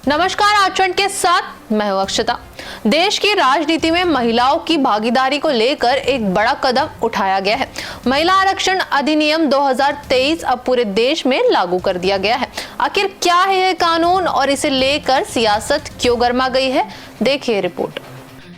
नमस्कार, आचरण के साथ मैं हूं अक्षता। देश की राजनीति में महिलाओं की भागीदारी को लेकर एक बड़ा कदम उठाया गया है। महिला आरक्षण अधिनियम 2023 अब पूरे देश में लागू कर दिया गया है। आखिर क्या है यह कानून और इसे लेकर सियासत क्यों गर्मा गई है, देखिए रिपोर्ट।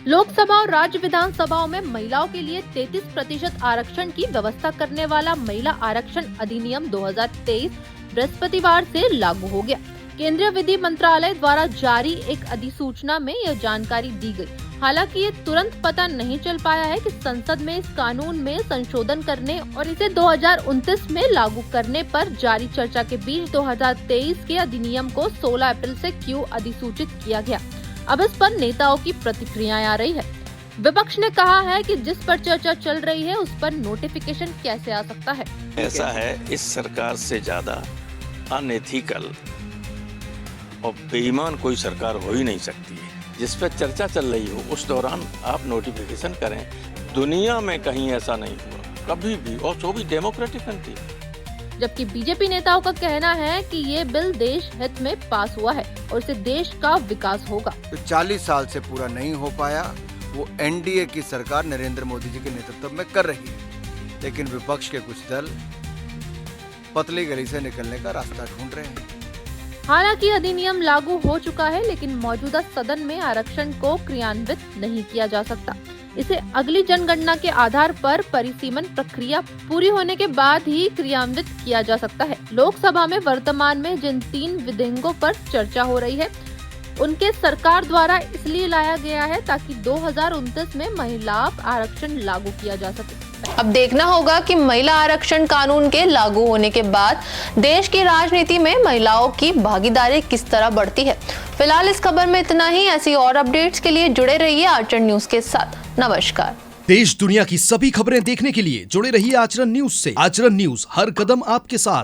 लोकसभा और राज्य विधानसभाओं में महिलाओं के लिए 33% आरक्षण की व्यवस्था करने वाला महिला आरक्षण अधिनियम 2023 बृहस्पतिवार से लागू हो गया। केंद्रीय विधि मंत्रालय द्वारा जारी एक अधिसूचना में यह जानकारी दी गई। हालांकि ये तुरंत पता नहीं चल पाया है कि संसद में इस कानून में संशोधन करने और इसे 2029 में लागू करने पर जारी चर्चा के बीच 2023 के अधिनियम को 16 अप्रैल से क्यों अधिसूचित किया गया। अब इस पर नेताओं की प्रतिक्रियाएं आ रही है। विपक्ष ने कहा है कि जिस पर चर्चा चल रही है उस पर नोटिफिकेशन कैसे आ सकता है। ऐसा है, इस सरकार से ज्यादा अनएथिकल और बेईमान कोई सरकार हो ही नहीं सकती है। जिस पर चर्चा चल रही हो उस दौरान आप नोटिफिकेशन करें। दुनिया में कहीं ऐसा नहीं हुआ कभी भी, और जो भी डेमोक्रेटिक कंट्री। जबकि बीजेपी नेताओं का कहना है कि ये बिल देश हित में पास हुआ है और इससे देश का विकास होगा। तो 40 साल से पूरा नहीं हो पाया, वो एनडीए की सरकार नरेंद्र मोदी जी के नेतृत्व में कर रही है, लेकिन विपक्ष के कुछ दल पतली गली से निकलने का रास्ता ढूंढ रहे हैं। हालांकि अधिनियम लागू हो चुका है, लेकिन मौजूदा सदन में आरक्षण को क्रियान्वित नहीं किया जा सकता। इसे अगली जनगणना के आधार पर परिसीमन प्रक्रिया पूरी होने के बाद ही क्रियान्वित किया जा सकता है। लोकसभा में वर्तमान में जिन 3 विधेयकों पर चर्चा हो रही है उनके सरकार द्वारा इसलिए लाया गया है ताकि 2029 में महिला आरक्षण लागू किया जा सके। अब देखना होगा कि महिला आरक्षण कानून के लागू होने के बाद देश की राजनीति में महिलाओं की भागीदारी किस तरह बढ़ती है। फिलहाल इस खबर में इतना ही। ऐसी और अपडेट्स के लिए जुड़े रहिए आचरण न्यूज के साथ। नमस्कार। देश दुनिया की सभी खबरें देखने के लिए जुड़े रहिए आचरण न्यूज से। आचरण न्यूज, हर कदम आपके साथ।